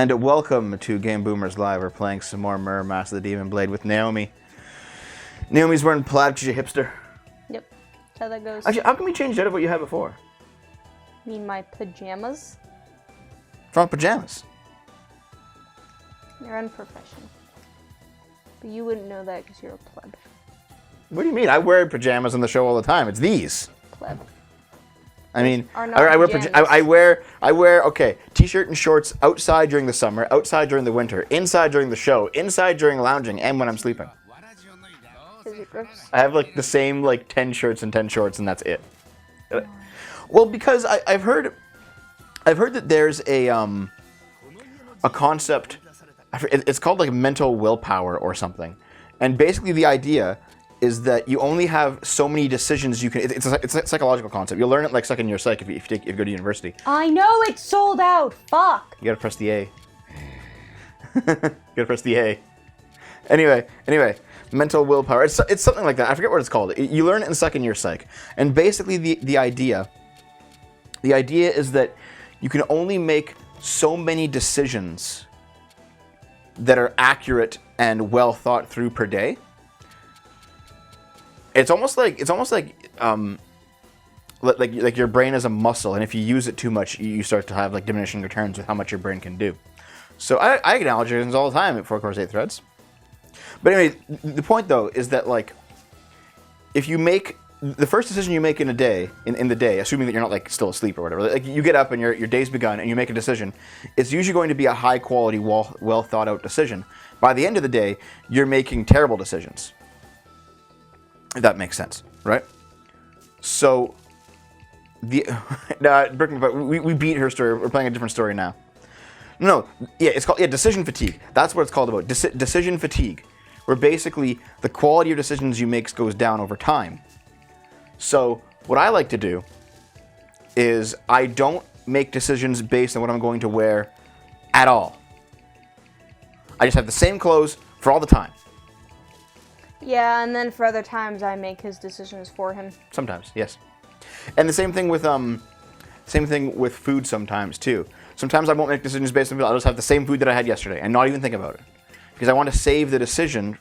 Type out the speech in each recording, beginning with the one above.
And welcome to Game Boomers Live. We're playing some more Muramasa the Demon Blade with Naomi. Naomi's wearing plaid because she's a hipster. Yep. That's how that goes. Actually, how come you changed out of what you had before? You mean my pajamas? From pajamas. They're unprofessional. But you wouldn't know that because you're a pleb. What do you mean? I wear pajamas on the show all the time. It's these. Pleb. I mean, Are not I wear okay, t-shirt and shorts outside during the summer, outside during the winter, inside during the show, inside during lounging, and when I'm sleeping. Is it gross? I have like the same 10 shirts and 10 shorts, and that's it. Well, because I've heard that there's a concept. It's called like mental willpower or something, and basically the idea is that you only have so many decisions you can. It's a psychological concept. You'll learn it like second year psych if you go to university. I know it's sold out. Fuck. You gotta press the A. You gotta press the A. Anyway, mental willpower. It's something like that. I forget what it's called. You learn it in second year psych, and basically the idea is that you can only make so many decisions that are accurate and well thought through per day. It's almost like your brain is a muscle, and if you use it too much, you start to have diminishing returns with how much your brain can do. So I acknowledge things all the time at 4 Cores 8 Threads. But anyway, the point though is that if you make the first decision you make in a day, in the day, assuming that you're not still asleep or whatever, you get up and your day's begun and you make a decision, it's usually going to be a high quality, well thought out decision. By the end of the day, you're making terrible decisions. If that makes sense, right? So, we beat her story. We're playing a different story now. No, it's called decision fatigue. That's what it's called about. Decision fatigue, where basically the quality of decisions you make goes down over time. So, what I like to do is I don't make decisions based on what I'm going to wear at all. I just have the same clothes for all the time. Yeah, and then for other times I make his decisions for him. Sometimes, yes. And the same thing with food sometimes too. Sometimes I won't make decisions based on food. I'll just have the same food that I had yesterday and not even think about it. Because I want to save the decision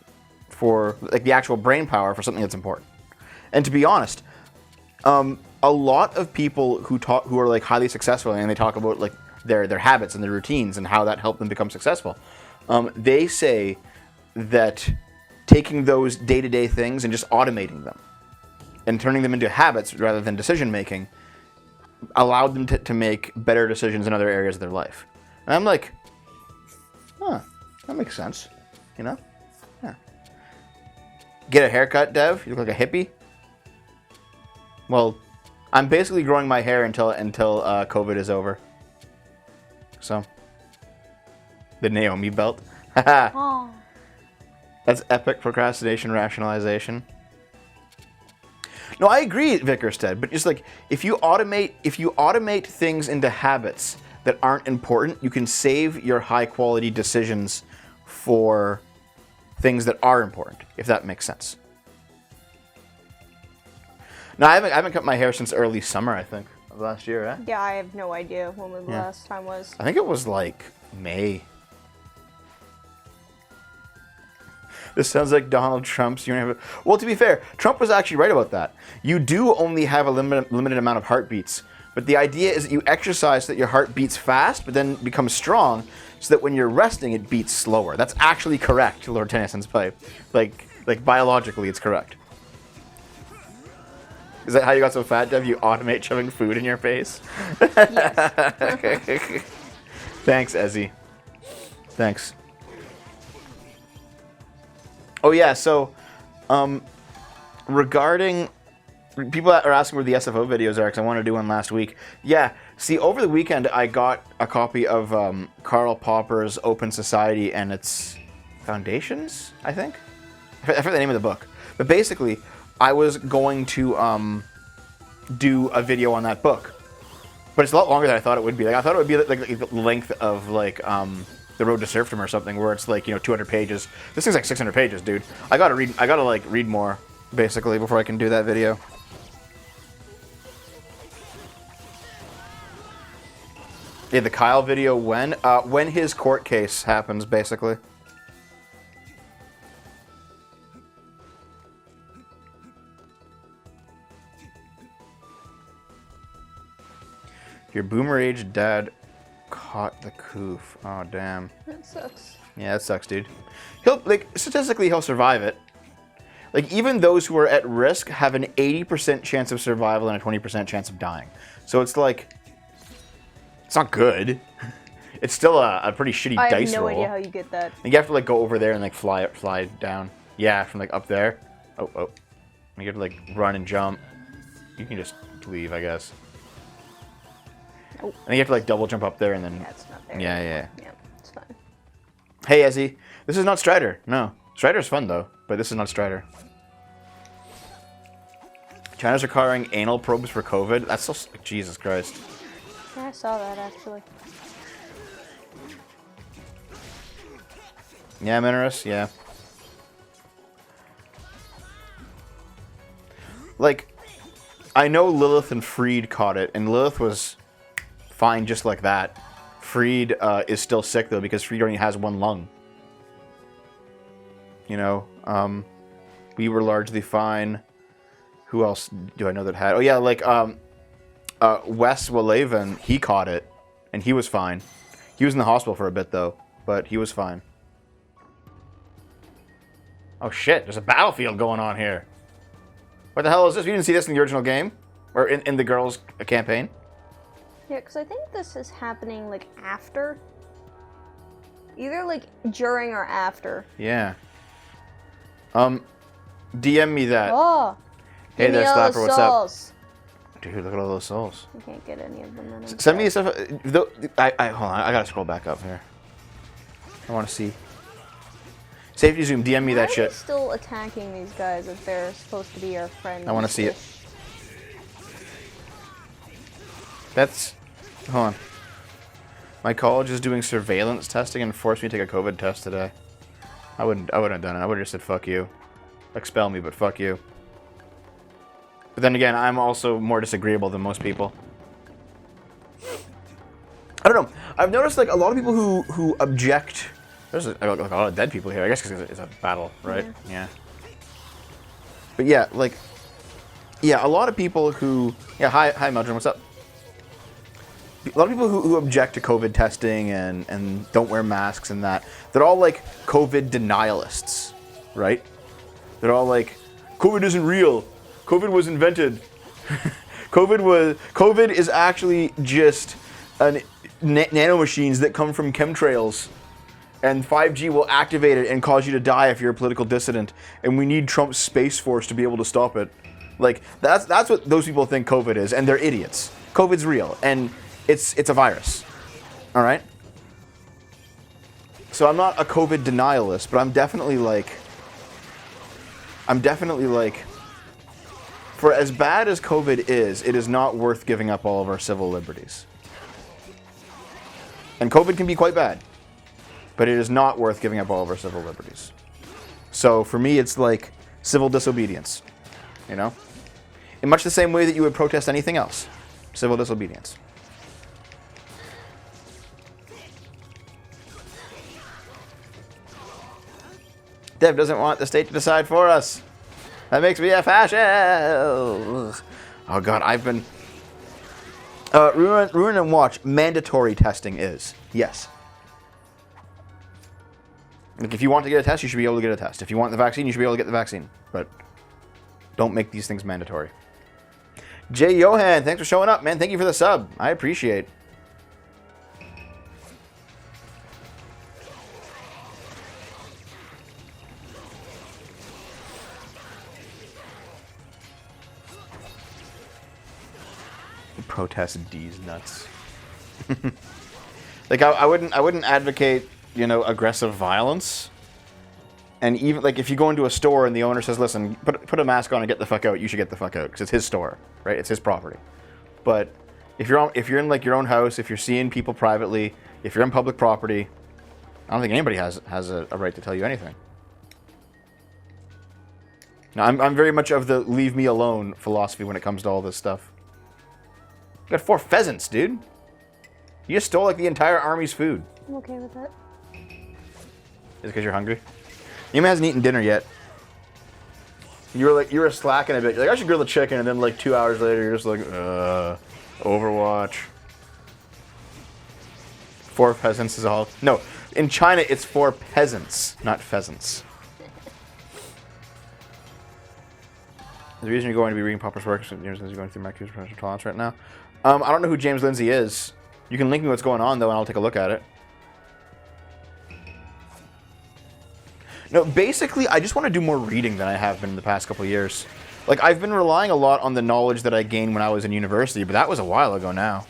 for the actual brain power for something that's important. And to be honest, a lot of people who are highly successful and they talk about their habits and their routines and how that helped them become successful. They say that taking those day-to-day things and just automating them and turning them into habits rather than decision-making allowed them to make better decisions in other areas of their life. And I'm like, that makes sense, Yeah. Get a haircut, Dev? You look like a hippie? Well, I'm basically growing my hair until COVID is over. So, the Naomi belt. Haha. That's epic procrastination rationalization. No, I agree, Vickerstead, but just if you automate things into habits that aren't important, you can save your high quality decisions for things that are important, if that makes sense. No, I haven't cut my hair since early summer, I think, of last year, eh? Yeah, I have no idea when the last time was. I think it was May. This sounds like Donald Trump's. Well, to be fair, Trump was actually right about that. You do only have a limited amount of heartbeats, but the idea is that you exercise so that your heart beats fast, but then becomes strong, so that when you're resting, it beats slower. That's actually correct, Lord Tennyson's play. Biologically, it's correct. Is that how you got so fat, Dev? You automate shoving food in your face? Yes. Thanks, Ezzy. Thanks. Oh yeah, so regarding people that are asking where the SFO videos are, because I wanted to do one last week. Yeah, see, over the weekend I got a copy of Karl Popper's Open Society and its Foundations, I think? I forget the name of the book. But basically, I was going to do a video on that book. But it's a lot longer than I thought it would be. I thought it would be the length of The Road to Serfdom or something, where it's 200 pages. This thing's 600 pages, dude. I gotta read more, basically, before I can do that video. Yeah, the Kyle video when his court case happens, basically. Your boomer-age dad caught the coof. Oh, damn. That sucks. Yeah, that sucks, dude. Statistically, he'll survive it. Like, even those who are at risk have an 80% chance of survival and a 20% chance of dying. So it's like, it's not good. It's still a pretty shitty dice roll. I have no idea how you get that. And you have to, like, go over there and, like, fly down. Yeah, from, like, up there. Oh. You have to, like, run and jump. You can just leave, I guess. Oh. And you have to, like, double jump up there and then... Yeah, it's not there. Yeah. Yeah, it's fine. Hey, Ezzy. This is not Strider. No. Strider's fun, though. But this is not Strider. China's requiring anal probes for COVID? That's so... Jesus Christ. Yeah, I saw that, actually. Yeah, Mineris? Yeah. Like, I know Lilith and Freed caught it, and Lilith was fine just like that. Freed is still sick, though, because Freed only has one lung. You know, we were largely fine. Who else do I know that had? Oh, yeah, like, Wes Walaven, he caught it, and he was fine. He was in the hospital for a bit, though, but he was fine. Oh, shit, there's a battlefield going on here. What the hell is this? You didn't see this in the original game? Or in the girls' campaign? Yeah, because I think this is happening, like, after. Either, like, during or after. Yeah. DM me that. Oh! Hey there, all the Slapper, what's souls. up? Dude, look at all those souls. I can't get any of them. Send me stuff. Hold on, I gotta scroll back up here. I want to see. Safety zoom, DM me that shit. Why are they still attacking these guys if they're supposed to be our friends? I want to see it. That's... Hold on. My college is doing surveillance testing and forced me to take a COVID test today. I wouldn't have done it. I would have just said, fuck you. Expel me, but fuck you. But then again, I'm also more disagreeable than most people. I don't know. I've noticed, like, a lot of people who object... There's a lot of dead people here. I guess because it's a battle, right? Yeah. But yeah, like... Yeah, a lot of people who... Yeah, hi, Meldrum, what's up? A lot of people who object to COVID testing and don't wear masks and that, they're all, like, COVID denialists, right? They're all like, COVID isn't real. COVID was invented. COVID is actually just nanomachines that come from chemtrails. And 5G will activate it and cause you to die if you're a political dissident. And we need Trump's Space Force to be able to stop it. Like, that's what those people think COVID is, and they're idiots. COVID's real, and it's a virus. All right? So I'm not a COVID denialist, but I'm definitely like, for as bad as COVID is, it is not worth giving up all of our civil liberties. And COVID can be quite bad, but it is not worth giving up all of our civil liberties. So for me, it's like civil disobedience, you know? In much the same way that you would protest anything else. Civil disobedience. Dev doesn't want the state to decide for us. That makes me a fascist. Oh god, I've been... Ruin and Watch, mandatory testing is. Yes. Like, if you want to get a test, you should be able to get a test. If you want the vaccine, you should be able to get the vaccine. But don't make these things mandatory. Jay Johan, thanks for showing up, man. Thank you for the sub. I appreciate. Protest D's nuts. Like, I wouldn't advocate, you know, aggressive violence. And even, like, if you go into a store and the owner says, listen, put a mask on and get the fuck out, you should get the fuck out, because it's his store, right? It's his property. But if you're in, like, your own house, if you're seeing people privately, if you're on public property, I don't think anybody has a right to tell you anything. Now, I'm very much of the leave me alone philosophy when it comes to all this stuff. You got 4 pheasants, dude. You just stole like the entire army's food. I'm okay with that. Is it because you're hungry? Naomi hasn't eaten dinner yet. You were slacking a bit. You're like, I should grill the chicken, and then like 2 hours later, you're just like, Overwatch. 4 peasants is all. No, in China, it's 4 peasants, not pheasants. The reason you're going to be reading Popper's work is because you're going through Marquis' professional tolerance right now. I don't know who James Lindsay is. You can link me what's going on, though, and I'll take a look at it. No, basically, I just want to do more reading than I have been in the past couple of years. Like, I've been relying a lot on the knowledge that I gained when I was in university, but that was a while ago now.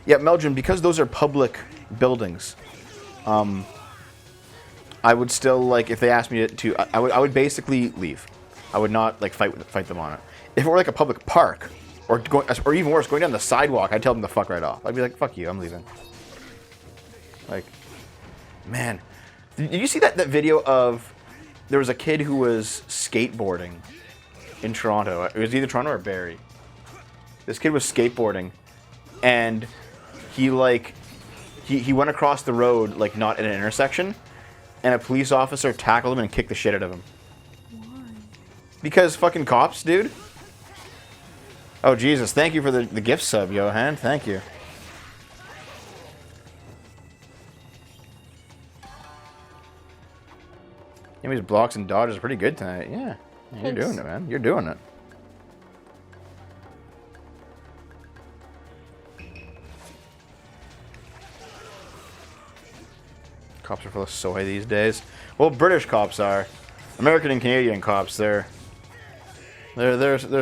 Yeah, Meldrin, because those are public buildings, I would still, like, if they asked me to I would basically leave. I would not, like, fight them on it. If it were like a public park, or even worse, going down the sidewalk, I'd tell them to fuck right off. I'd be like, fuck you, I'm leaving. Like, man. Did you see that video of, there was a kid who was skateboarding in Toronto. It was either Toronto or Barrie. This kid was skateboarding, and he went across the road, like, not in an intersection, and a police officer tackled him and kicked the shit out of him. Why? Because fucking cops, dude. Oh, Jesus. Thank you for the gift sub, Johan. Thank you. Amy's blocks and dodges are pretty good tonight. Yeah. You're doing it, man. You're doing it. Cops are full of soy these days. Well, British cops are. American and Canadian cops, they're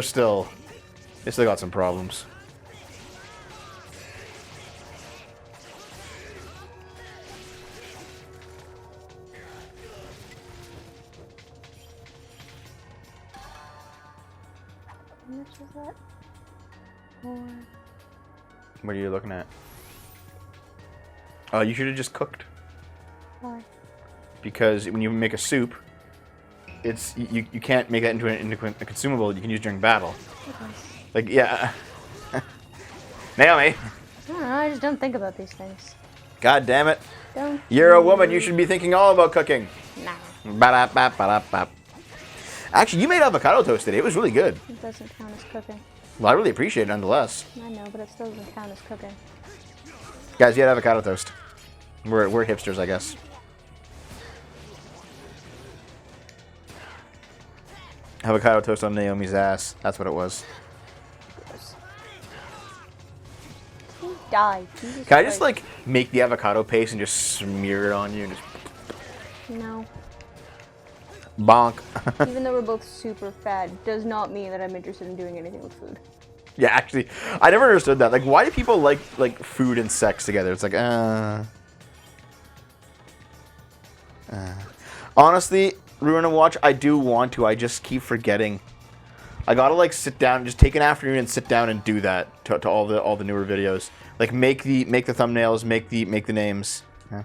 still... They still got some problems. How much is that? 4. What are you looking at? Oh, you should have just cooked. Why? Because when you make a soup, it's you can't make that into a consumable you can use during battle. Okay. Like, yeah. Naomi. I don't know, I just don't think about these things. God damn it. Don't. You're a woman. You should be thinking all about cooking. Nah. Ba-da-ba-ba-da-ba. Actually, you made avocado toast today. It was really good. It doesn't count as cooking. Well, I really appreciate it nonetheless. I know, but it still doesn't count as cooking. Guys, you had avocado toast. We're hipsters, I guess. Avocado toast on Naomi's ass. That's what it was. Die. Can I just, like, make the avocado paste and just smear it on you and just... No. Bonk. Even though we're both super fat, does not mean that I'm interested in doing anything with food. Yeah, actually, I never understood that. Like, why do people like food and sex together? It's like, Honestly, Ruin and Watch, I do want to. I just keep forgetting. I gotta, like, sit down, just take an afternoon and sit down and do that to all the newer videos. Like, make the thumbnails, make the names. Yeah.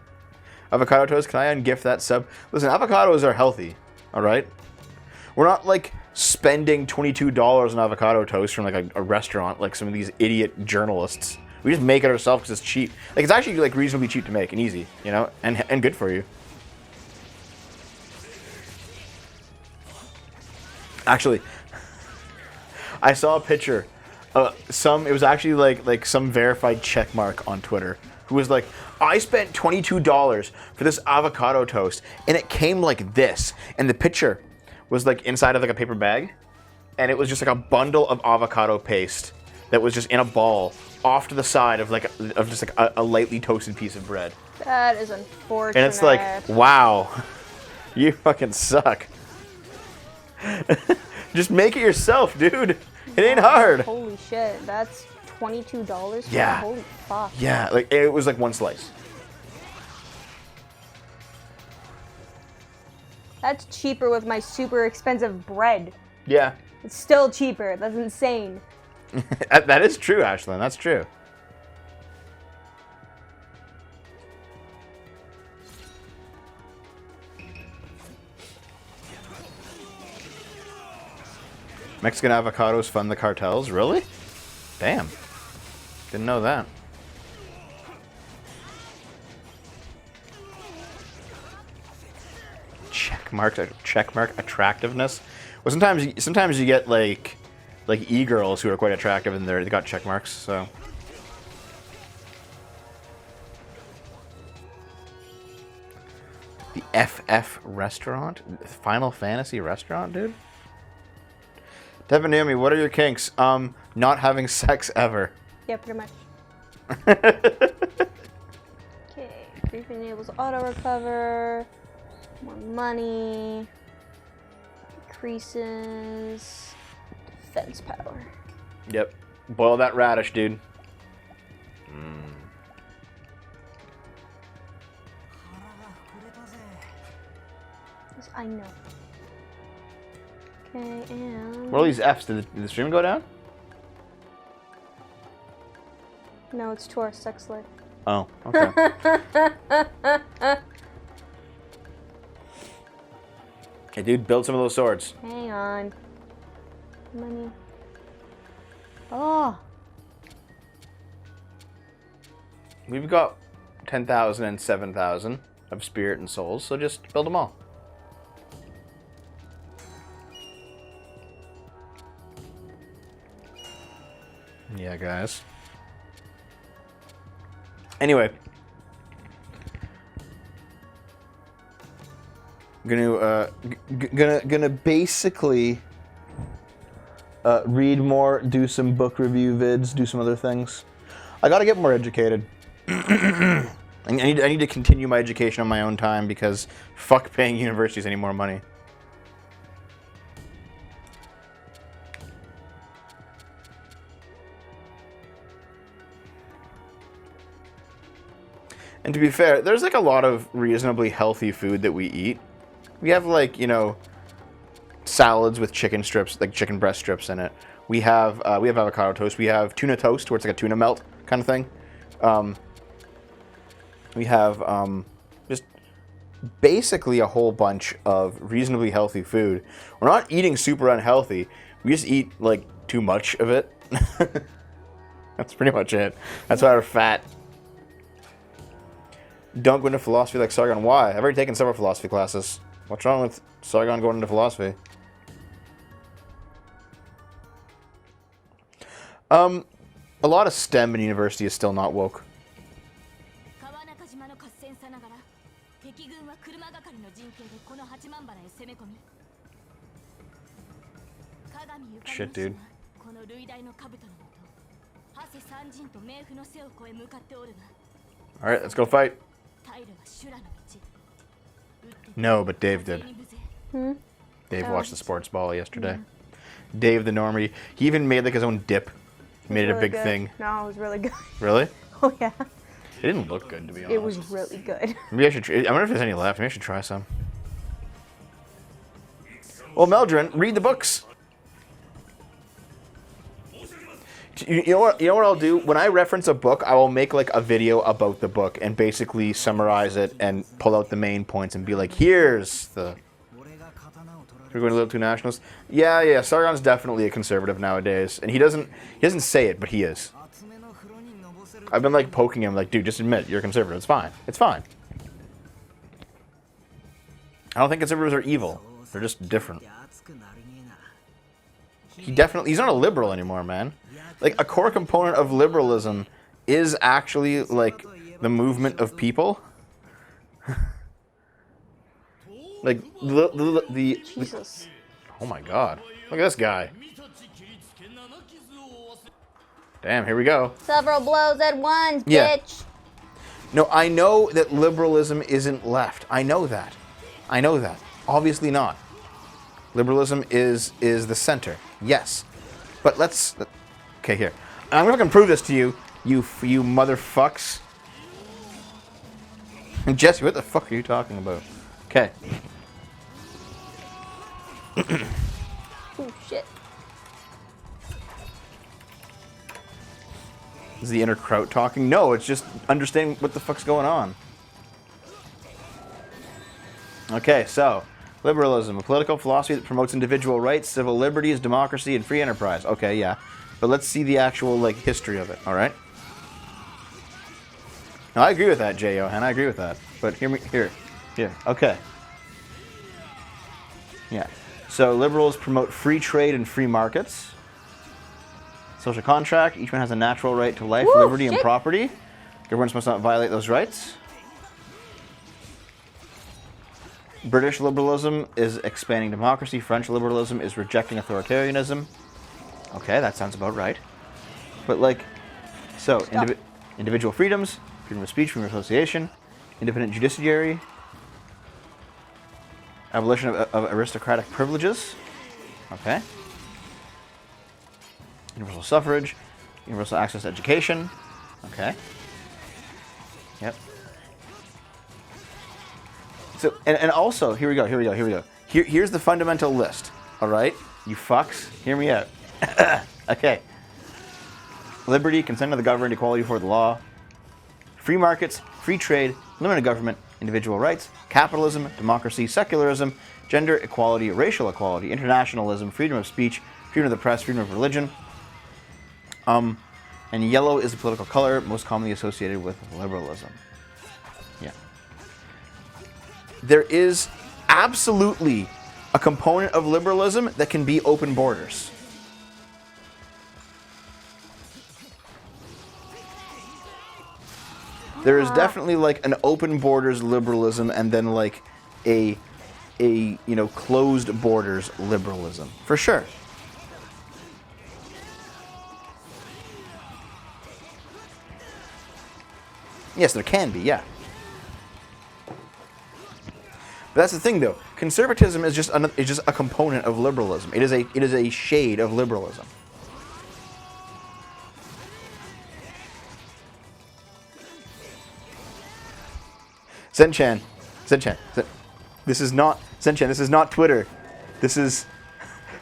Avocado toast, can I ungift that sub? Listen, avocados are healthy, all right? We're not, like, spending $22 on avocado toast from, like, a restaurant like some of these idiot journalists. We just make it ourselves because it's cheap. Like, it's actually, like, reasonably cheap to make and easy, you know, and good for you. Actually, I saw a picture. It was actually like some verified checkmark on Twitter who was like, I spent $22 for this avocado toast, and it came like this. And the picture was like inside of like a paper bag, and it was just like a bundle of avocado paste that was just in a ball off to the side of just a lightly toasted piece of bread. That is unfortunate. And it's like, wow, you fucking suck. Just make it yourself, dude. It ain't hard. Holy shit, that's $22 for Yeah. Holy fuck. Yeah, like it was like one slice. That's cheaper with my super expensive bread. Yeah. It's still cheaper. That's insane. That is true, Ashlyn. That's true. Mexican avocados fund the cartels? Really? Damn. Didn't know that. Checkmark attractiveness. Well, sometimes you get like e-girls who are quite attractive and they got check marks. So. The FF restaurant? Final Fantasy restaurant, dude? Devin, Naomi, what are your kinks? Not having sex ever. Yeah, pretty much. Okay, grief enables auto recover. More money. Increases defense power. Yep. Boil that radish, dude. Yes, I know. Okay, and... What are these Fs? Did the stream go down? No, it's to our sex life. Oh, okay. Hey, dude, build some of those swords. Hang on. Money. Oh! We've got 10,000 and 7,000 of spirit and souls, so just build them all. Yeah, guys. Anyway, gonna basically read more, do some book review vids, do some other things. I gotta get more educated. I need to continue my education on my own time because fuck paying universities any more money. And to be fair, there's like a lot of reasonably healthy food that we eat. We have like, you know, salads with chicken strips, like chicken breast strips in it. We have avocado toast. We have tuna toast, where it's like a tuna melt kind of thing. We have just basically a whole bunch of reasonably healthy food. We're not eating super unhealthy. We just eat like too much of it. That's pretty much it. That's why we're fat. Don't go into philosophy like Sargon. Why? I've already taken several philosophy classes. What's wrong with Sargon going into philosophy? A lot of STEM in university is still not woke. Shit, dude. Alright, let's go fight. No, but Dave did. Dave watched the sports ball yesterday. Dave the normie. He even made like his own dip. He made it a big thing. No, it was really good. Really? Oh, yeah. It didn't look good, to be honest. It was really good. Maybe I should I wonder if there's any left. Maybe I should try some. Well, Meldrin, read the books. You know what I'll do? When I reference a book, I will make like a video about the book and basically summarize it and pull out the main points and be like, here's the... We're going a little too nationalist. Yeah, Sargon's definitely a conservative nowadays. And he doesn't say it, but he is. I've been like poking him like, dude, just admit you're a conservative. It's fine. It's fine. I don't think conservatives are evil. They're just different. He's not a liberal anymore, man. Like, a core component of liberalism is actually, like, the movement of people. Like, Jesus. Oh my god. Look at this guy. Damn, here we go. Several blows at once, Yeah. bitch. No, I know that liberalism isn't left. I know that. Obviously not. Liberalism is the center. Yes. But let's... Okay, here. I'm gonna prove this to you, you motherfucks. Jesse, what the fuck are you talking about? Okay. Oh, shit. Is the inner Kraut talking? No, it's just understanding what the fuck's going on. Okay, so Liberalism, a political philosophy that promotes individual rights, civil liberties, democracy, and free enterprise. Okay, yeah. But let's see the actual, like, history of it, alright? No, I agree with that, J. Johan. I agree with that. But here. Okay. Yeah. So liberals promote free trade and free markets. Social contract. Each man has a natural right to life, liberty, and property. Governments must not violate those rights. British liberalism is expanding democracy. French liberalism is rejecting authoritarianism. Okay, that sounds about right. But like, so individual freedoms, freedom of speech, freedom of association, independent judiciary, abolition of aristocratic privileges. Okay. Universal suffrage, universal access to education. Okay. Yep. So, and also, here we go. Here's the fundamental list. All right, you fucks, hear me out. Okay. Liberty, consent of the government, equality before the law, free markets, free trade, limited government, individual rights, capitalism, democracy, secularism, gender equality, racial equality, internationalism, freedom of speech, freedom of the press, freedom of religion. And yellow is the political color most commonly associated with liberalism. Yeah. There is absolutely a component of liberalism that can be open borders. There is definitely like an open borders liberalism and then like a closed borders liberalism. For sure. Yes, there can be, yeah. But that's the thing, though. Conservatism is just a component of liberalism. It is a shade of liberalism. Zenchan. This is not Zenchan. This is not Twitter. This is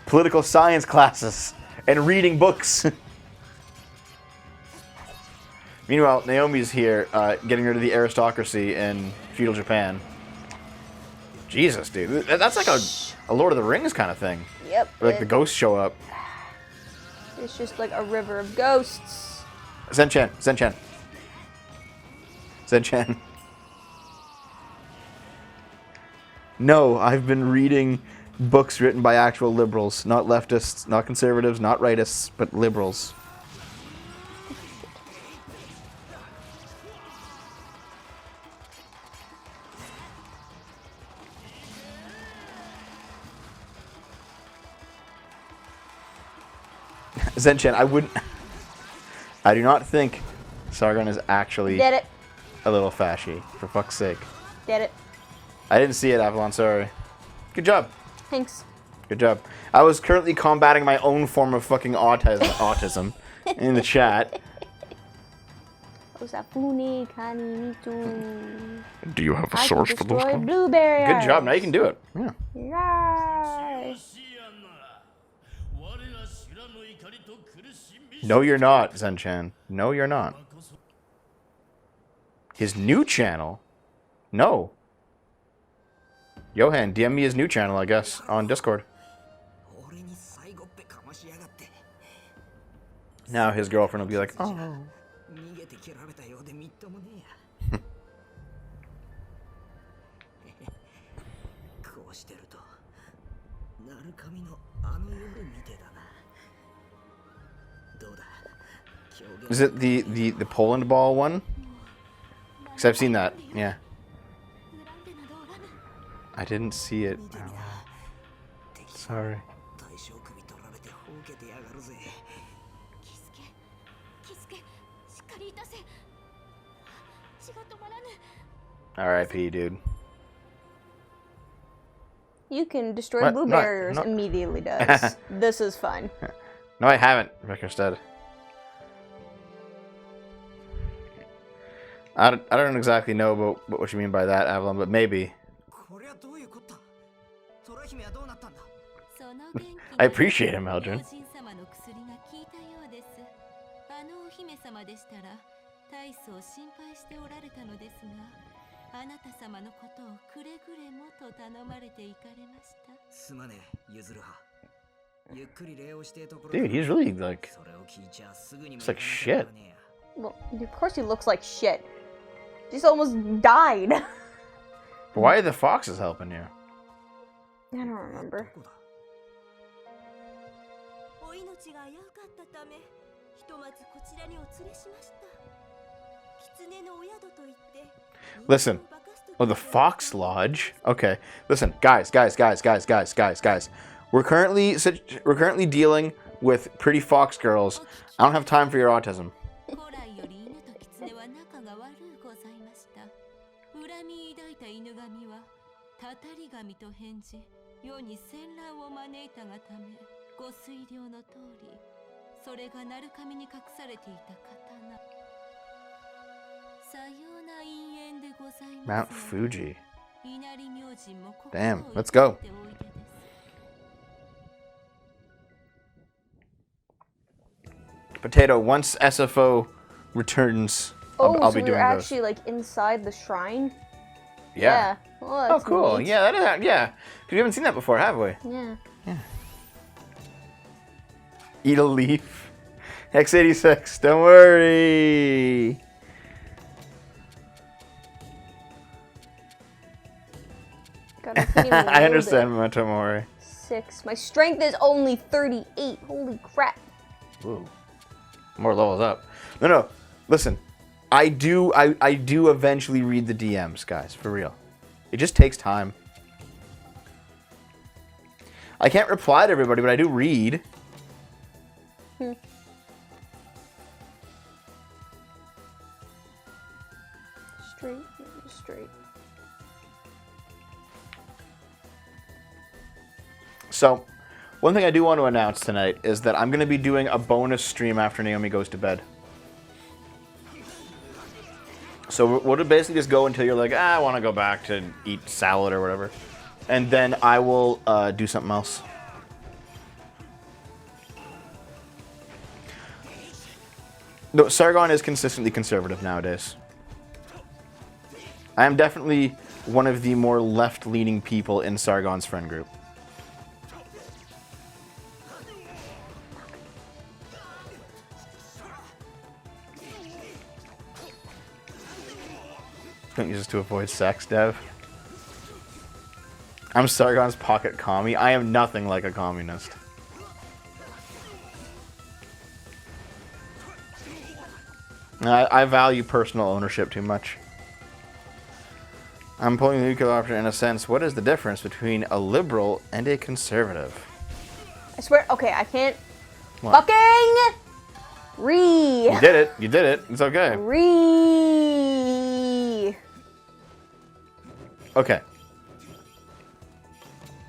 political science classes and reading books. Meanwhile, Naomi's here, getting rid of the aristocracy in feudal Japan. Jesus, dude. That's like a Lord of the Rings kind of thing. Yep. Where, like, the ghosts show up. It's just like a river of ghosts. Zenchan. No, I've been reading books written by actual liberals. Not leftists, not conservatives, not rightists, but liberals. Zenchan, I do not think Sargon is actually Did it. a little fashy, for fuck's sake. Did it. I didn't see it, Avalon, sorry. Good job. Thanks. Good job. I was currently combating my own form of fucking autism in the chat. Do you have a source for those? Blueberry. Good job, now you can do it. Yeah. Yay. No, you're not, Zenchan. No, you're not. His new channel? No. Johan, DM me his new channel, I guess, on Discord. Now his girlfriend will be like, oh. Is it the Poland ball one? Because I've seen that, yeah. I didn't see it. Oh, sorry. R.I.P., dude. You can destroy blue barriers immediately, does. This is fun. No, I haven't, Rickerstead. I don't exactly know about what you mean by that, Avalon, but maybe. I appreciate him, Eldrin. あなた様のことをくれぐれもと頼まれて行かれました。すまねえ、ゆずるは。ゆっくり礼をしてところ。 Dude, he's really like, it's like shit. Well, of course he looks like shit. Just almost died. Why are the foxes helping you? I don't remember. Listen. Oh, the Fox Lodge. Okay. Listen, guys. We're currently dealing with pretty fox girls. I don't have time for your autism. Mount Fuji. Damn, let's go. Potato, once SFO returns, I'll so be doing we're those. actually like inside the shrine? Yeah. Well, Oh, that's cool. neat. Yeah, that is. Yeah, we haven't seen that before, have we? Yeah. Eat a leaf. X86. Don't worry. God, I can't even I wield understand, it. Memento Mori. 6. My strength is only 38. Holy crap. Ooh. More levels up. No. Listen, I do eventually read the DMs, guys, for real. It just takes time. I can't reply to everybody, but I do read. Straight. So, one thing I do want to announce tonight is that I'm going to be doing a bonus stream after Naomi goes to bed. So we'll basically just go until you're like, I want to go back to eat salad or whatever. And then I will do something else. No, Sargon is consistently conservative nowadays. I am definitely one of the more left-leaning people in Sargon's friend group. Don't use this to avoid sex, Dev. I'm Sargon's pocket commie. I am nothing like a communist. I value personal ownership too much. I'm pulling the nuclear option in a sense. What is the difference between a liberal and a conservative? I swear, okay, I can't What? fucking read. You did it. You did it. It's okay. Read. Okay.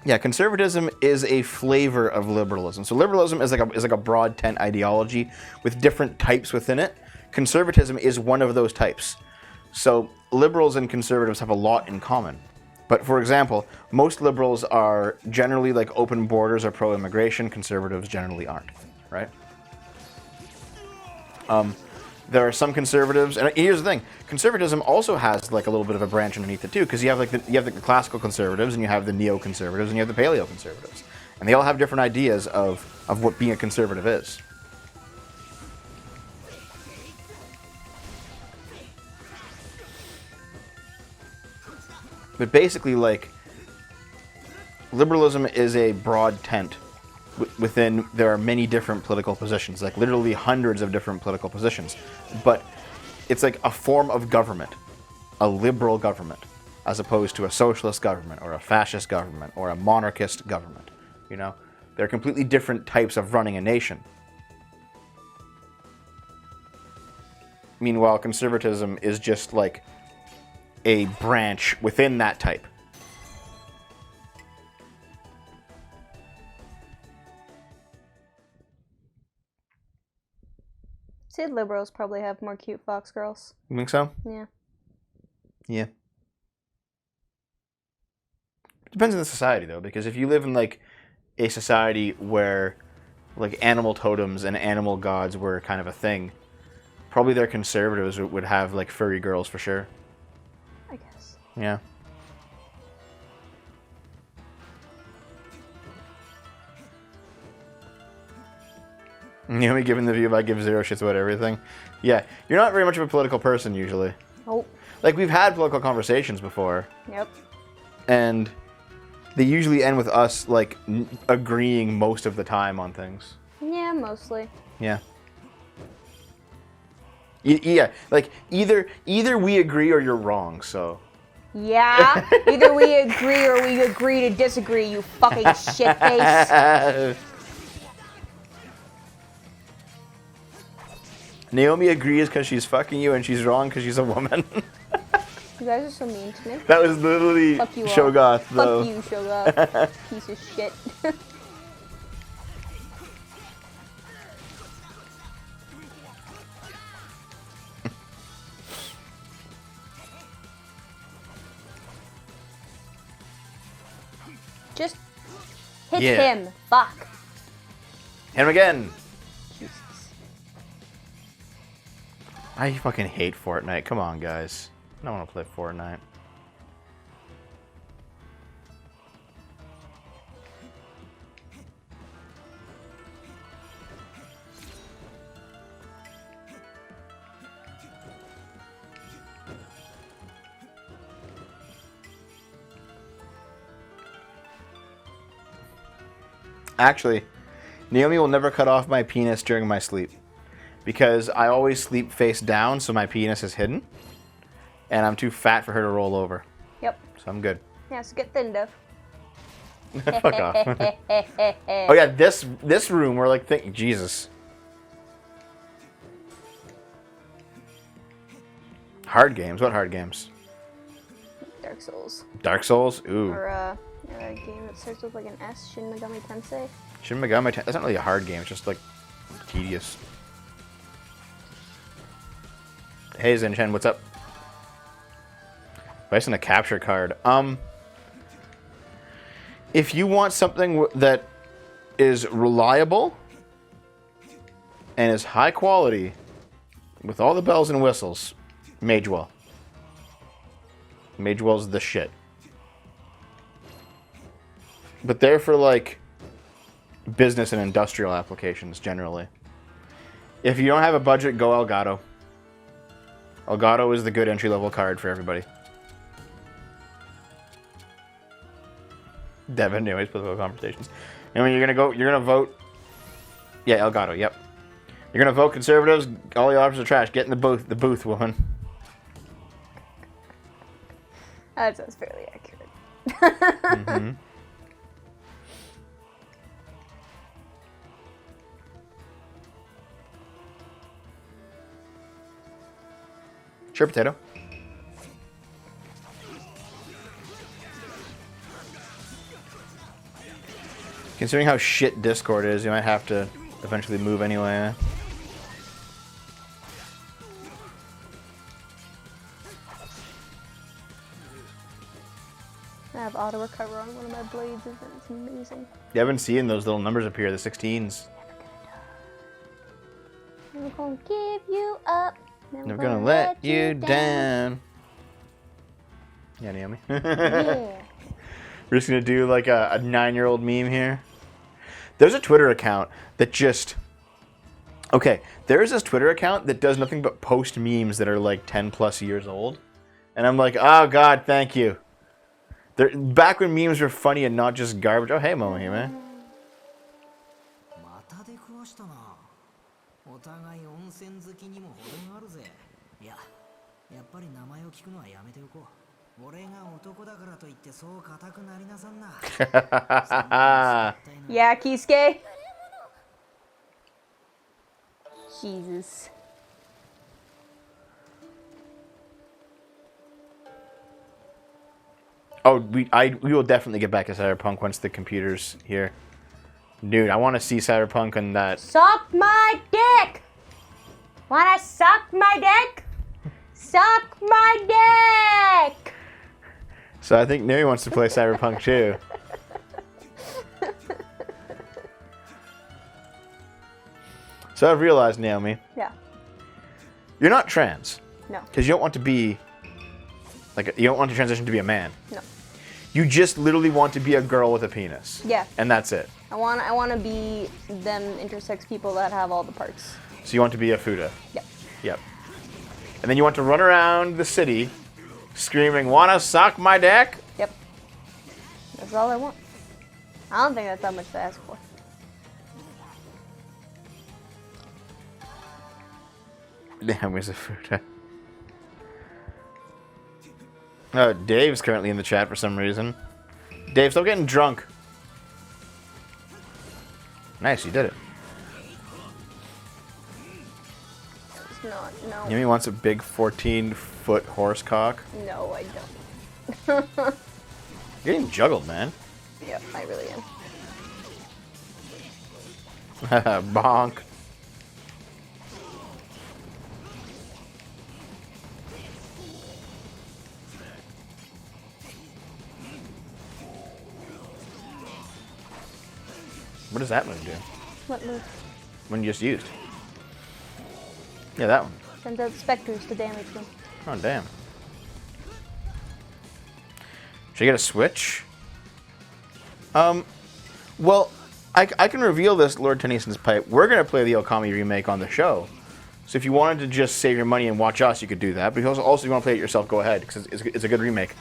Yeah, conservatism is a flavor of liberalism. So liberalism is like a broad tent ideology with different types within it. Conservatism is one of those types. So liberals and conservatives have a lot in common. But for example, most liberals are generally like open borders or pro-immigration. Conservatives generally aren't, right? There are some conservatives, and here's the thing: conservatism also has like a little bit of a branch underneath it too, because you have the classical conservatives, and you have the neo-conservatives, and you have the paleo-conservatives, and they all have different ideas of what being a conservative is. But basically, like, liberalism is a broad tent. Within, there are many different political positions, like literally hundreds of different political positions. But it's like a form of government, a liberal government, as opposed to a socialist government or a fascist government or a monarchist government. You know, they're completely different types of running a nation. Meanwhile, conservatism is just like a branch within that type. See, liberals probably have more cute fox girls. You think so? Yeah. Yeah. Depends on the society, though, because if you live in like a society where like animal totems and animal gods were kind of a thing, probably their conservatives would have like furry girls for sure. I guess. Yeah. Naomi giving the view I give zero shits about everything. Yeah, you're not very much of a political person usually. Nope. Like, we've had political conversations before. Yep. And they usually end with us, like, agreeing most of the time on things. Yeah, mostly. Yeah. Yeah, like, either we agree or you're wrong, so... Yeah. Either we agree or we agree to disagree, you fucking shitface. Naomi agrees because she's fucking you, and she's wrong because she's a woman. You guys are so mean to me. That was literally Fuck you all. Shogoth, though. Fuck you, Shogoth. Piece of shit. Just hit him. Fuck. Hit him again. Jesus. I fucking hate Fortnite. Come on, guys. I don't want to play Fortnite. Actually, Naomi will never cut off my penis during my sleep. Because I always sleep face down, so my penis is hidden. And I'm too fat for her to roll over. Yep. So I'm good. Yeah, so get thinned up. Fuck off. Oh yeah, this room, we're like thinking, Jesus. Hard games? What hard games? Dark Souls. Dark Souls? Ooh. Or a game that starts with like an S, Shin Megami Tensei. Shin Megami Tensei, that's not really a hard game, it's just like tedious. Hey Zen-Chen, what's up? Based on a capture card. If you want something that is reliable and is high quality with all the bells and whistles, Magewell. Magewell's the shit. But they're for like business and industrial applications generally. If you don't have a budget, go Elgato. Elgato is the good entry-level card for everybody. Devin, anyways, political conversations. And when you're gonna vote. Yeah, Elgato. Yep. You're gonna vote conservatives. All the options are trash. Get in the booth, woman. That sounds fairly accurate. Mm-hmm. Sure, potato. Considering how shit Discord is, you might have to eventually move anyway. I have auto recover on one of my blades, and it's amazing. You haven't seen those little numbers appear, the 16s. Never gonna give you up. Never gonna let you down. Yeah, Naomi. Yeah. We're just gonna do like a 9-year-old meme here. There's a Twitter account that just... Okay, there's this Twitter account that does nothing but post memes that are like 10 plus years old. And I'm like, oh god, thank you. Back when memes were funny and not just garbage. Oh, hey, Momo here, man. Yeah, Kisuke. Jesus. Oh, we will definitely get back to Cyberpunk once the computer's here. Dude, I want to see Cyberpunk on that. Suck my dick! Wanna suck my dick? Suck my dick! So I think Naomi wants to play Cyberpunk too. So I've realized, Naomi. Yeah. You're not trans. No. Because you don't want to be Like, you don't want to transition to be a man. No. You just literally want to be a girl with a penis. Yeah. And that's it. I want to be them intersex people that have all the parts. So you want to be a Fuda. Yep. Yep. And then you want to run around the city screaming, "Wanna suck my dick?" Yep. That's all I want. I don't think that's that much to ask for. Damn, he's a Fuda. Oh, Dave's currently in the chat for some reason. Dave, stop getting drunk. Nice, you did it. It's not, no. Yumi wants a big 14-foot horse cock. No, I don't. You're getting juggled, man. Yep, I really am. Bonk. What does that move do? What move? One you just used. Yeah, that one. Sends out specters to damage them. Oh, damn. Should I get a switch? Well, I can reveal this Lord Tennyson's pipe. We're going to play the Okami remake on the show. So if you wanted to just save your money and watch us, you could do that. But also if you want to play it yourself, go ahead, because it's a good remake.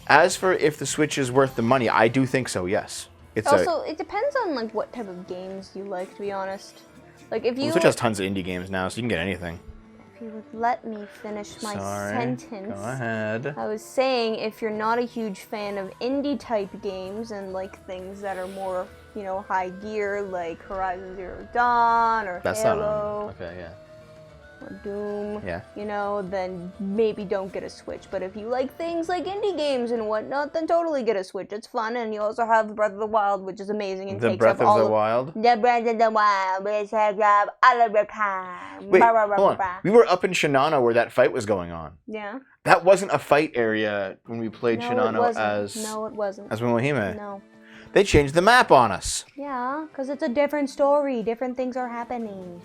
As for if the Switch is worth the money, I do think so, yes. It's also, it depends on like what type of games you like, to be honest. Like if you Switch has tons of indie games now, so you can get anything. If you would let me finish my sentence. Go ahead. I was saying if you're not a huge fan of indie type games and like things that are more, you know, high gear like Horizon Zero Dawn or That's Halo not okay, yeah. or Doom, Yeah. you know, then maybe don't get a Switch. But if you like things like indie games and whatnot, then totally get a Switch. It's fun, and you also have Breath of the Wild, which is amazing and The takes Breath up all of the Wild? The Breath of the Wild, which takes up all of your time. Wait, Bah, bah, bah, hold bah, on. bah. We were up in Shinano where that fight was going on. Yeah. That wasn't a fight area when we played No, it Shinano wasn't. as No, it wasn't. Momohime. No. They changed the map on us. Yeah, because it's a different story. Different things are happening.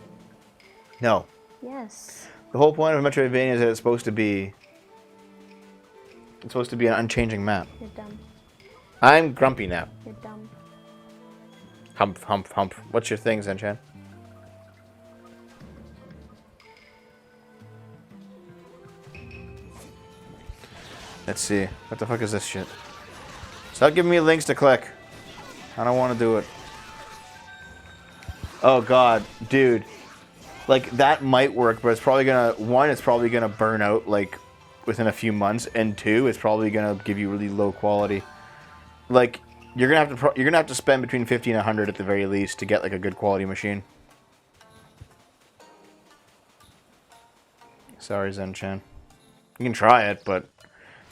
No. Yes. The whole point of Metroidvania is that it's supposed to be an unchanging map. You're dumb. I'm grumpy now. You're dumb. Hump, hump, hump. What's your thing, Zenchan? Let's see. What the fuck is this shit? Stop giving me links to click. I don't want to do it. Oh god, dude. Like, that might work, but it's probably gonna... One, it's probably gonna burn out, like, within a few months. And two, it's probably gonna give you really low quality. Like, you're gonna have to spend between 50 and 100 at the very least to get, like, a good quality machine. Sorry, Zenchan. You can try it, but...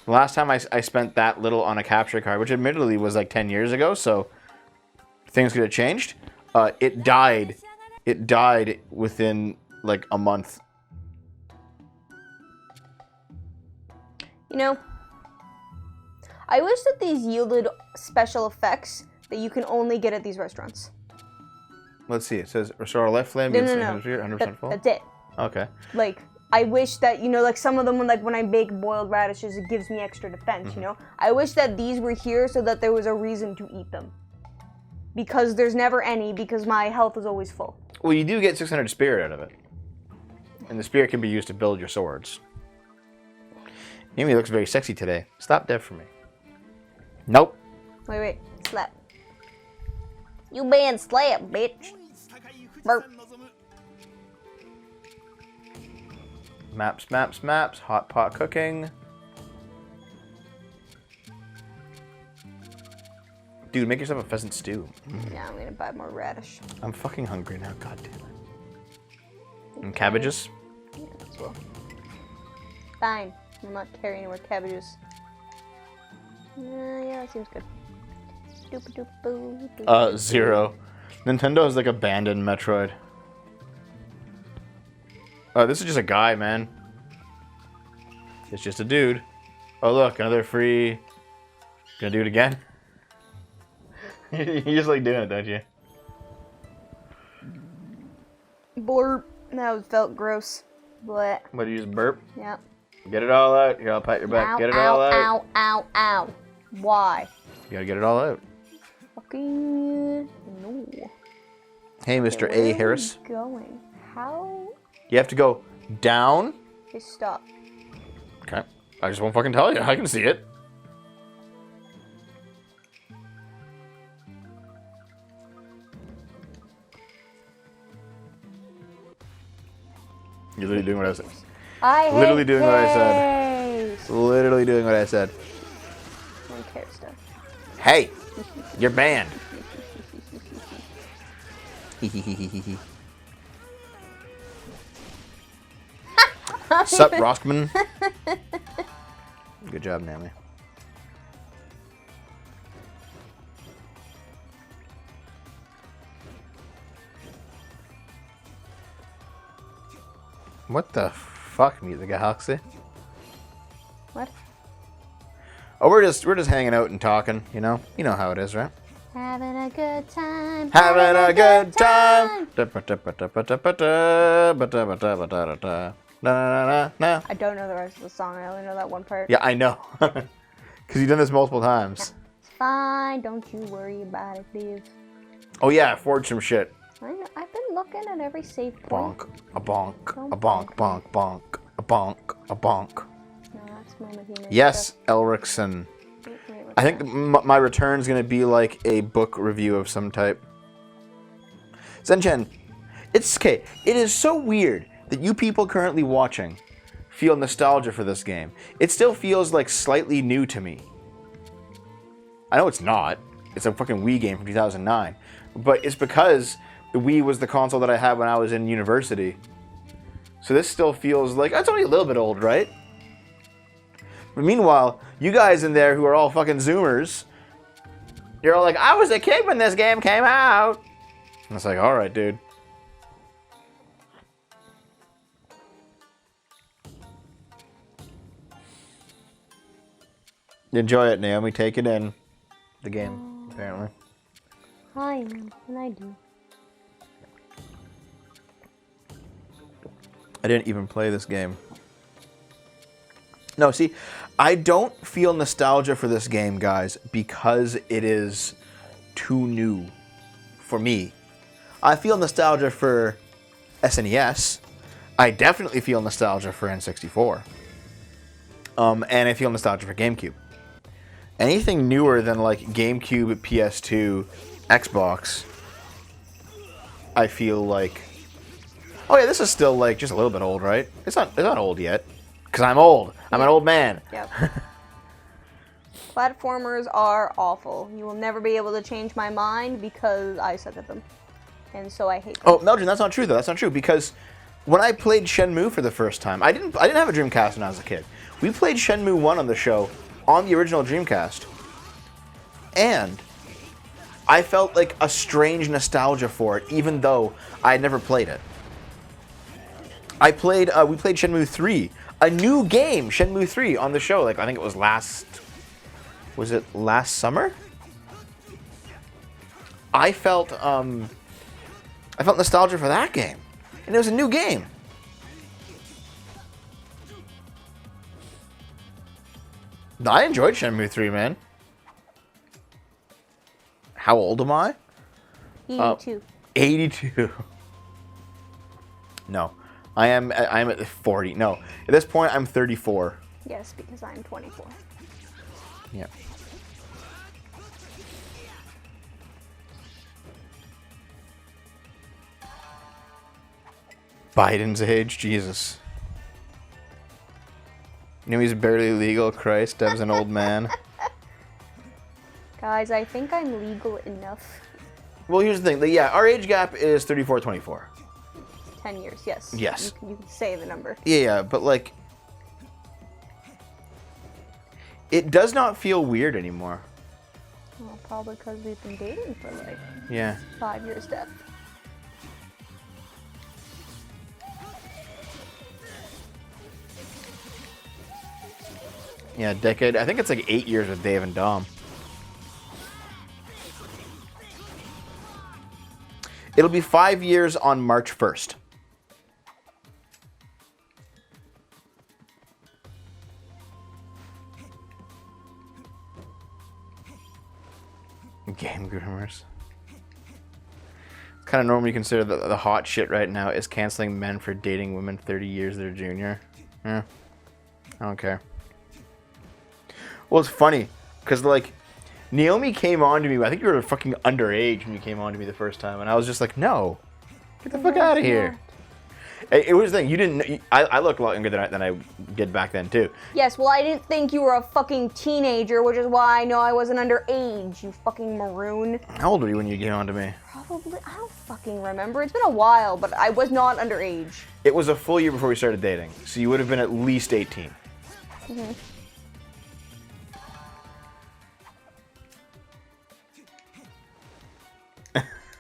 The last time I spent that little on a capture card, which admittedly was, like, 10 years ago, so... Things could have changed. It died. It died within, like, a month. You know, I wish that these yielded special effects that you can only get at these restaurants. Let's see. It says restore our life flame. No. 100% full. That's it. Okay. Like, I wish that, you know, like some of them, like when I bake boiled radishes, it gives me extra defense, you know? I wish that these were here so that there was a reason to eat them. Because there's never any, because my health is always full. Well, you do get 600 spirit out of it. And the spirit can be used to build your swords. Amy looks very sexy today. Stop dead for me. Nope. Wait. Slap. You being slapped, bitch. Burp. Maps. Hot pot cooking. Dude, make yourself a pheasant stew. Yeah, I'm gonna buy more radish. I'm fucking hungry now. God damn it. And cabbages? Yeah, as well. Fine. I'm not carrying any more cabbages. Yeah, that seems good. Zero. Nintendo has like abandoned Metroid. Oh, this is just a guy, man. It's just a dude. Oh, look, another free... Gonna do it again? You just like doing it, don't you? Blurp. That felt gross. Blech. What, do you just burp? Yeah. Get it all out. Here, I'll pat your back. Ow, Get it ow, all out. ow, ow, ow. Why? You gotta get it all out. Fucking no. Hey, Mr. Where A. are Harris. we going? How? You have to go down. Okay, stop. Okay. I just won't fucking tell you. I can see it. You're literally doing what I said. Literally doing what I said. Literally doing what I said. I don't care stuff. Hey, you're banned. Sup, Roskman? Good job, Naomi. What the fuck, Meet the Galaxy? What? Oh, we're just hanging out and talking, you know? You know how it is, right? Having a good time. Having a good time. I don't know the rest of the song. I only know that one part. Yeah, I know. Because you've done this multiple times. It's fine. Don't you worry about it, Liv. Oh yeah, forge some shit. I know, I've been looking at every save point. Bonk, a bonk, a bonk, bonk, bonk, a bonk, a bonk. No, that's Mama Human. Yes, Elrickson. I think my return's gonna be like a book review of some type. Zenchen, it's okay. It is so weird that you people currently watching feel nostalgia for this game. It still feels like slightly new to me. I know it's not. It's a fucking Wii game from 2009. But it's because the Wii was the console that I had when I was in university. So this still feels like, it's only a little bit old, right? But meanwhile, you guys in there who are all fucking Zoomers, you're all like, I was a kid when this game came out. And it's like, alright, dude. Enjoy it, Naomi. Take it in. The game, apparently. I am, and I do. I didn't even play this game. No, see, I don't feel nostalgia for this game, guys, because it is too new for me. I feel nostalgia for SNES. I definitely feel nostalgia for N64. And I feel nostalgia for GameCube. Anything newer than like GameCube, PS2, Xbox, I feel like, oh yeah, this is still like just a little bit old, right? It's not old yet, because I'm old. I'm an old man. Yep. Platformers are awful. You will never be able to change my mind because I suck at them, and so I hate them. Oh, Meldrin, that's not true though. That's not true because when I played Shenmue for the first time, I didn't have a Dreamcast when I was a kid. We played Shenmue 1 on the show on the original Dreamcast, and I felt like a strange nostalgia for it, even though I had never played it. We played Shenmue 3, a new game, Shenmue 3, on the show. Like I think it was last summer? I felt nostalgia for that game, and it was a new game. No, I enjoyed Shenmue 3, man. How old am I? 82. 82. No, I'm at 40. No, at this point I'm 34. Yes, because I'm 24. Yeah. Biden's age, Jesus. You know he's barely legal. Christ, Dev's an old man. Guys, I think I'm legal enough. Well, here's the thing. Yeah, our age gap is 34-24. 10 years, yes. Yes. You can say the number. Yeah, but like, it does not feel weird anymore. Well, probably because we've been dating for like Yeah. 5 years, Dev. Yeah, decade. I think it's like 8 years with Dave and Dom. It'll be 5 years on March 1st. Game groomers. It's kind of normally considered the hot shit right now is canceling men for dating women 30 years their junior. Yeah. I don't care. Well, it's funny, because, like, Naomi came on to me, I think you were fucking underage when you came on to me the first time, and I was just like, no. Get the fuck out of here. It was the thing, you didn't, I look a lot younger than I did back then, too. Yes, well, I didn't think you were a fucking teenager, which is why I know I wasn't underage, you fucking maroon. How old were you when you came on to me? Probably, I don't fucking remember. It's been a while, but I was not underage. It was a full year before we started dating, so you would have been at least 18. Mm-hmm.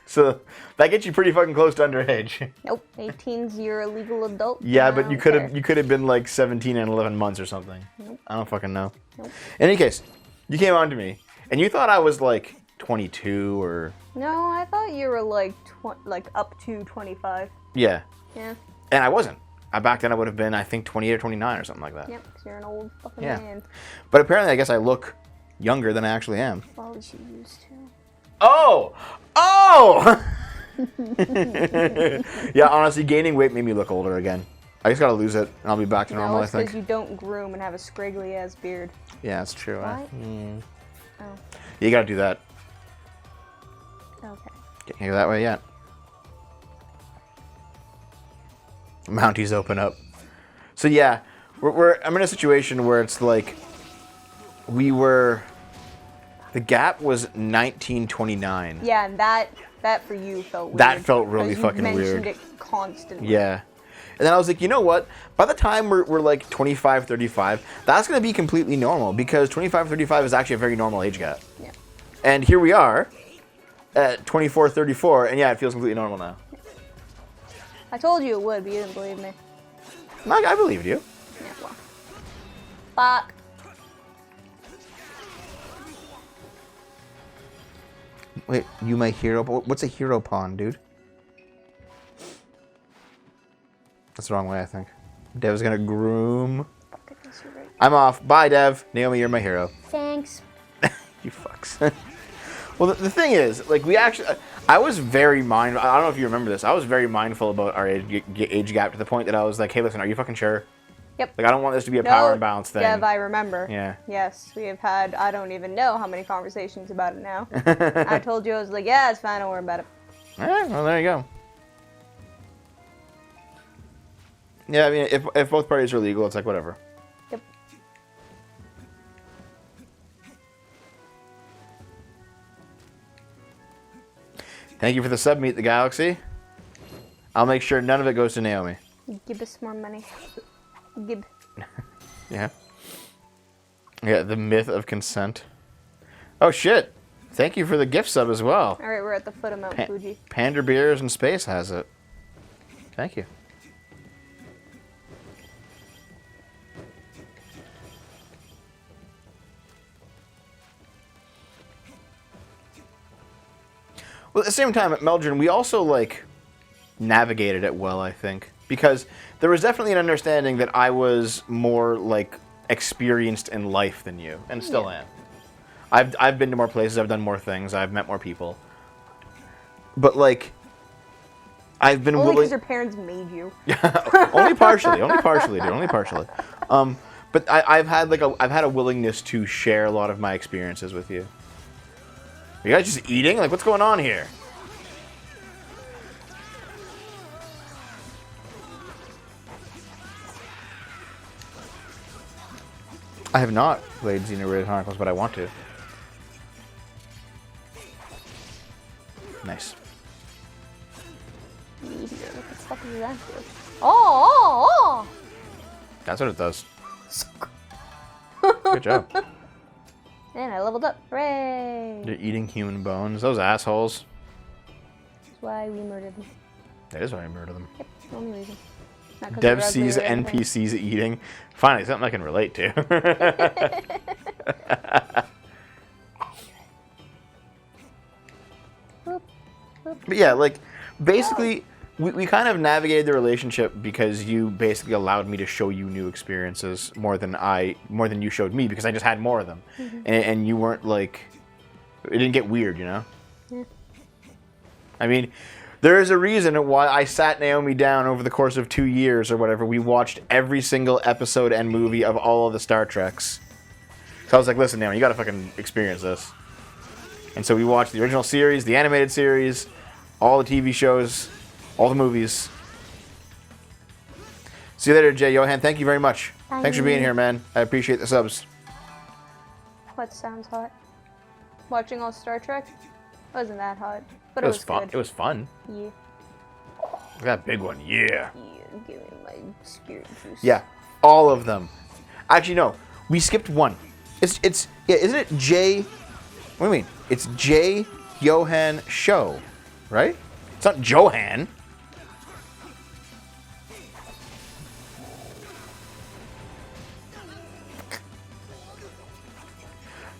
So that gets you pretty fucking close to underage. Nope, 18's you're a legal adult. Yeah, but you could have been like 17 and 11 months or something. Nope. I don't fucking know. Nope. In any case, you came on to me, and you thought I was like 22 or... No, I thought you were like up to 25. Yeah. Yeah. And I wasn't. Back then I would have been, I think, 28 or 29 or something like that. Yep, because you're an old fucking Yeah. man. But apparently I guess I look younger than I actually am. Well, as you used to. Oh! Oh! Yeah, honestly, gaining weight made me look older again. I just gotta lose it, and I'll be back to normal, No, I it's think. because you don't groom and have a scraggly ass beard. Yeah, that's true. What? Oh, You gotta do that. okay. Can't go that way yet. Mounties open up. So yeah, I'm in a situation where it's like the gap was 1929. Yeah, and that for you felt weird. That felt really 'cause fucking you mentioned weird. it constantly. Yeah. And then I was like, you know what? By the time we're like 25, 35, that's going to be completely normal because 25, 35 is actually a very normal age gap. Yeah. And here we are at 24, 34, and yeah, it feels completely normal now. I told you it would, but you didn't believe me. I believed you. Yeah, well. Fuck. Wait, you my hero? What's a hero pawn, dude? That's the wrong way, I think. Dev's gonna groom. Fuck, I guess you're right. I'm off. Bye, Dev. Naomi, you're my hero. Thanks. You fucks. Well, the thing is, like, I was very mindful. I don't know if you remember this. I was very mindful about our age gap to the point that I was like, hey, listen, are you fucking sure? Yep. Like, I don't want this to be a power imbalance thing. Dev, I remember. Yeah. Yes, we have had, I don't even know how many conversations about it now. I told you, I was like, yeah, it's fine, don't worry about it. All right, well, there you go. Yeah, I mean, if both parties are legal, it's like, whatever. Yep. Thank you for the sub, Meet the Galaxy. I'll make sure none of it goes to Naomi. Give us more money. Give. Yeah. Yeah, the myth of consent. Oh, shit. Thank you for the gift sub as well. All right, we're at the foot of Mount Fuji. Panda Beers in Space has it. Thank you. Well, at the same time, at Meldrin, we also, like, navigated it well, I think. Because there was definitely an understanding that I was more, like, experienced in life than you, and still am. I've been to more places, I've done more things, I've met more people. But, like, I've been Only willing... because your parents made you. only partially, dude, only partially. But I've had a willingness to share a lot of my experiences with you. Are you guys just eating? Like, what's going on here? I have not played Xenoblade Chronicles, but I want to. Nice. What the fuck is that do? Oh! That's what it does. Good job. And I leveled up. Hooray! You're eating human bones. Those assholes. That's why we murdered them. That is why I murdered them. Yep, the only reason. Not 'cause Dev they're ugly sees or anything. NPCs eating. Finally, something I can relate to. But yeah, like, basically, we kind of navigated the relationship because you basically allowed me to show you new experiences more than you showed me because I just had more of them. And you weren't, like, It didn't get weird, you know? Yeah. I mean, there is a reason why I sat Naomi down over the course of 2 years or whatever. We watched every single episode and movie of all of the Star Treks. So I was like, listen, Naomi, you gotta fucking experience this. And so we watched the original series, the animated series, all the TV shows, all the movies. See you later, Jay Johan. Thank you very much. Bye. Thanks for being here, man. I appreciate the subs. What sounds hot? Watching all Star Trek? Wasn't that hot, but It was fun. good. It was fun. Yeah. Look at that big one. Yeah. Yeah, give me my spirit juice. Yeah. All of them. Actually, no. We skipped one. It's yeah. Isn't it J? What do you mean? It's J Johan Show, right? It's not Johan.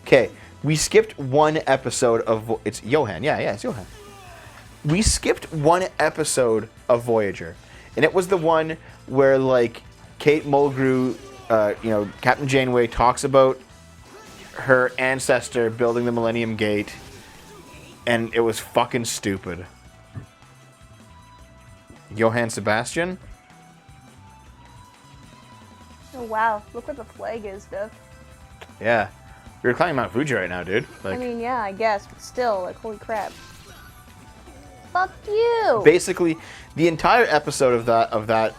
Okay, we skipped one episode of... It's Johan. Yeah, it's Johan. We skipped one episode of Voyager. And it was the one where, like, Kate Mulgrew, Captain Janeway talks about her ancestor building the Millennium Gate. And it was fucking stupid. Johann Sebastian? Oh, wow. Look where the flag is, Duff. Yeah. You're climbing Mount Fuji right now, dude. Like, I mean, yeah, I guess, but still, like, holy crap. Fuck you! basically, the entire episode of that,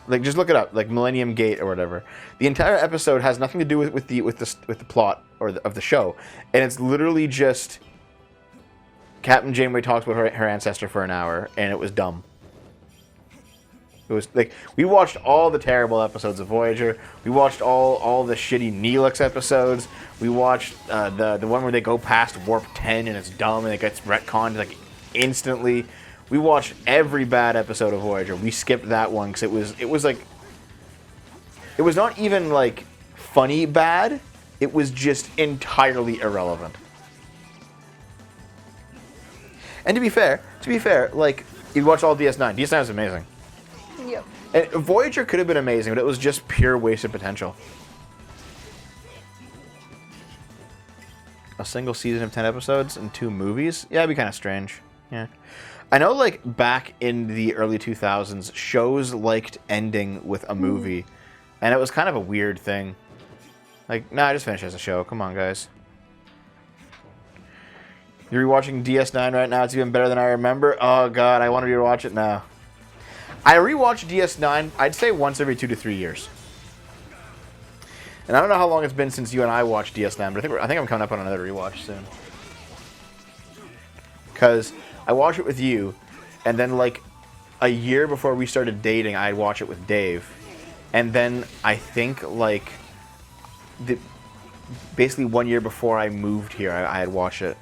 like, just look it up, like Millennium Gate or whatever. The entire episode has nothing to do with the plot of the show, and it's literally just Captain Janeway talks about her ancestor for an hour, and it was dumb. It was like, we watched all the terrible episodes of Voyager. We watched all the shitty Neelix episodes. We watched the one where they go past Warp 10 and it's dumb and it gets retconned like instantly. We watched every bad episode of Voyager. We skipped that one because it was like, it was not even like funny bad. It was just entirely irrelevant. And to be fair, like, you watch all DS9. DS9 is amazing. Yep. And Voyager could have been amazing, but it was just pure wasted potential. A single season of 10 episodes and 2 movies? Yeah, it'd be kind of strange. Yeah. I know, like, back in the early 2000s, shows liked ending with a movie. And it was kind of a weird thing. Like, nah, just finish as a show. Come on, guys. You're rewatching DS9 right now. It's even better than I remember. Oh, God, I want to rewatch it now. I rewatch DS9, I'd say once every 2 to 3 years. And I don't know how long it's been since you and I watched DS9, but I think I'm coming up on another rewatch soon. Because I watched it with you, and then like a year before we started dating, I'd watch it with Dave. And then I think like basically 1 year before I moved here, I had watched it.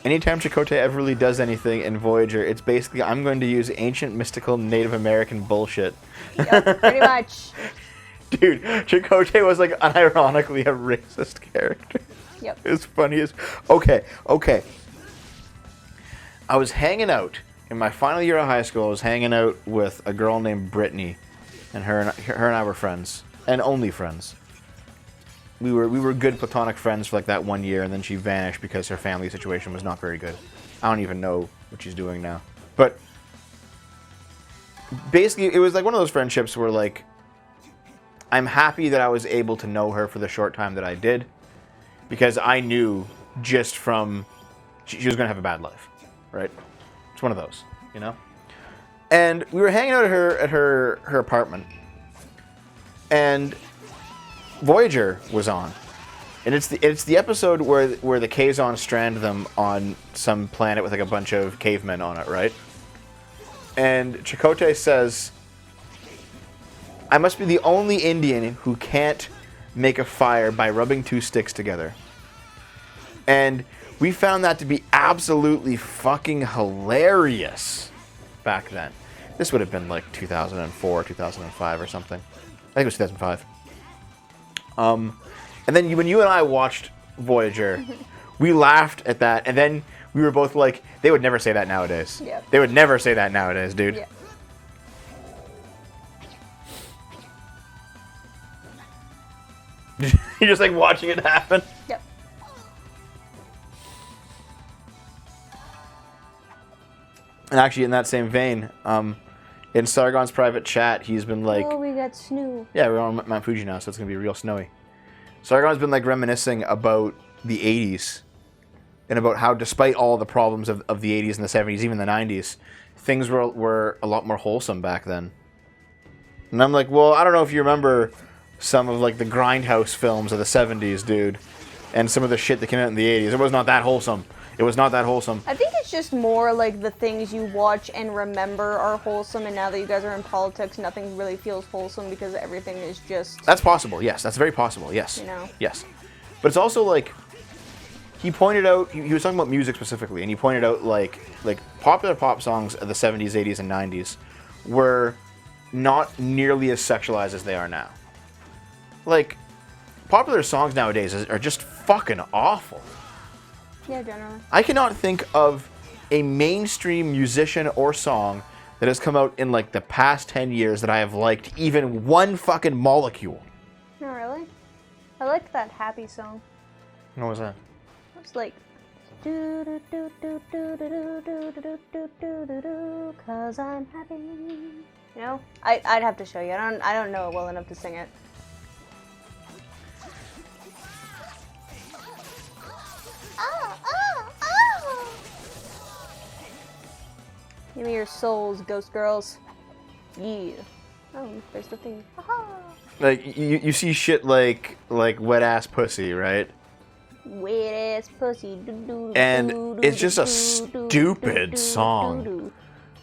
Anytime Chakotay ever really does anything in Voyager, it's basically, I'm going to use ancient, mystical, Native American bullshit. Yep, pretty much. Dude, Chakotay was like unironically a racist character. Yep. It was funny as... Okay. I was hanging out, in my final year of high school, I was hanging out with a girl named Brittany, and her and I were friends, and only friends. We were good platonic friends for like that 1 year, and then she vanished because her family situation was not very good. I don't even know what she's doing now. But basically, it was like one of those friendships where like, I'm happy that I was able to know her for the short time that I did, because I knew just from she was going to have a bad life, right? It's one of those, you know? And we were hanging out at her apartment, and Voyager was on, and it's the episode where the Kazon strand them on some planet with like a bunch of cavemen on it, right? And Chakotay says, "I must be the only Indian who can't make a fire by rubbing 2 sticks together." And we found that to be absolutely fucking hilarious back then. This would have been like 2004, 2005 or something. I think it was 2005. And then when you and I watched Voyager, we laughed at that, and then we were both like, they would never say that nowadays. Yeah. They would never say that nowadays, dude. Yeah. You're just like watching it happen. Yep. And actually, in that same vein, in Sargon's private chat, he's been like, Oh, we got snow. yeah, we're on Mount Fuji now, so it's gonna be real snowy. Sargon's been like reminiscing about the 80s and about how, despite all the problems of the 80s and the 70s, even the 90s, things were a lot more wholesome back then. And I'm like, well, I don't know if you remember some of like the Grindhouse films of the 70s, dude, and some of the shit that came out in the 80s. It was not that wholesome. It was not that wholesome. I think it's just more like the things you watch and remember are wholesome, and now that you guys are in politics, nothing really feels wholesome because everything is just... That's possible, yes. That's very possible, yes. You know? Yes. But it's also like, he pointed out, he was talking about music specifically, and he pointed out like popular pop songs of the 70s, 80s, and 90s were not nearly as sexualized as they are now. Like, popular songs nowadays are just fucking awful. Yeah, generally. I cannot think of a mainstream musician or song that has come out in like the past 10 years that I have liked even one fucking molecule. No, really? I liked that happy song. What was that? It was like... Do do do do do do do do do do do do, 'cause I'm happy. You know? I'd have to show you. I don't know it well enough to sing it. Give me your souls, ghost girls. Yeah. Oh, there's the thing. Aha! Like, you see shit like wet ass pussy, right? Wet ass pussy. And it's just a stupid song.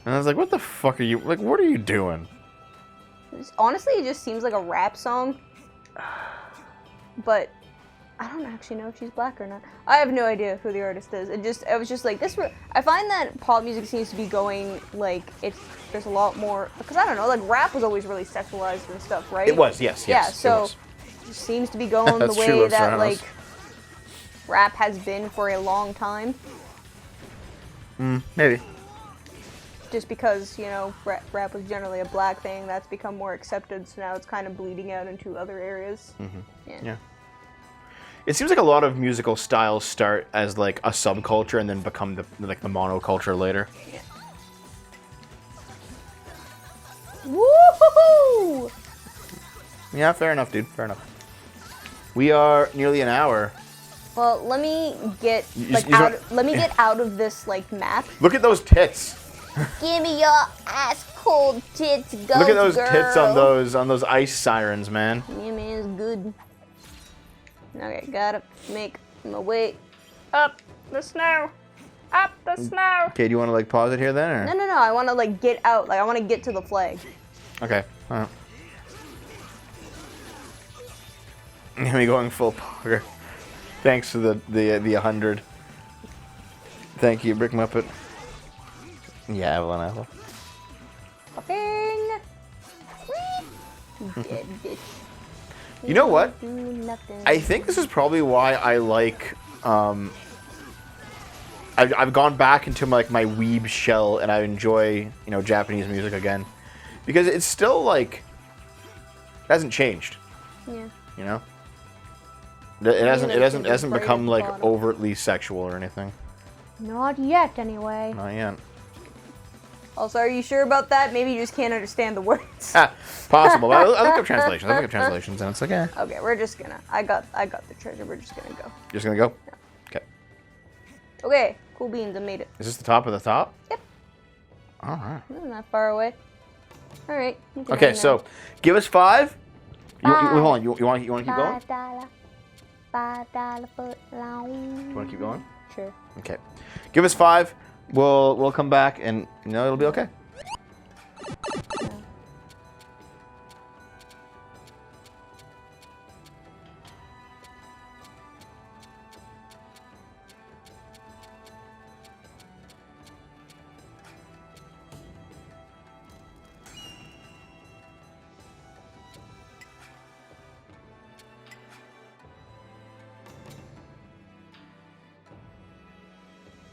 And I was like, what the fuck are you, like, what are you doing? Honestly, it just seems like a rap song. But I don't actually know if she's black or not. I have no idea who the artist is. I was just like, I find that pop music seems to be going, like, there's a lot more, because I don't know, like, rap was always really sexualized and stuff, right? It was, yes. Yeah, so it just seems to be going the way that, like, rap has been for a long time. Maybe. Just because, you know, rap was generally a black thing, that's become more accepted, so now it's kind of bleeding out into other areas. Yeah. It seems like a lot of musical styles start as like a subculture and then become the monoculture later. Yeah. Woohoo! Yeah, fair enough, dude. Fair enough. We are nearly an hour. Well, let me get get out of this like map. Look at those tits. Give me your ice cold tits, ghost girl. Look at those tits on those ice sirens, man. Yeah, man, it's good. Okay, gotta make my way up the snow. Up the snow. Okay, do you want to like pause it here then, or? No. I want to like get out. Like I want to get to the flag. Okay. All right. Me going full pogger. Thanks for the 100. Thank you, Brick Muppet. Yeah, Evelyn Apple. Popping. Dead bitch. You know what? Do nothing. I think this is probably why I like. I've gone back into my weeb shell and I enjoy Japanese music again, because it's still like it hasn't changed. Yeah. You know. It hasn't become like overtly sexual or anything. Not yet, anyway. Not yet. Also, are you sure about that? Maybe you just can't understand the words. Possible. I look up translations. And it's like, eh. Okay, we're just gonna. I got the treasure. We're just gonna go. Just gonna go. Yeah. Okay. Okay, cool beans. I made it. Is this the top of the top? Yep. All right. Not that far away. All right. Okay, so give us 5. Hold on. You want to keep going? $5 foot long. You want to keep going? Sure. Okay. Give us 5. We'll come back and it'll be okay.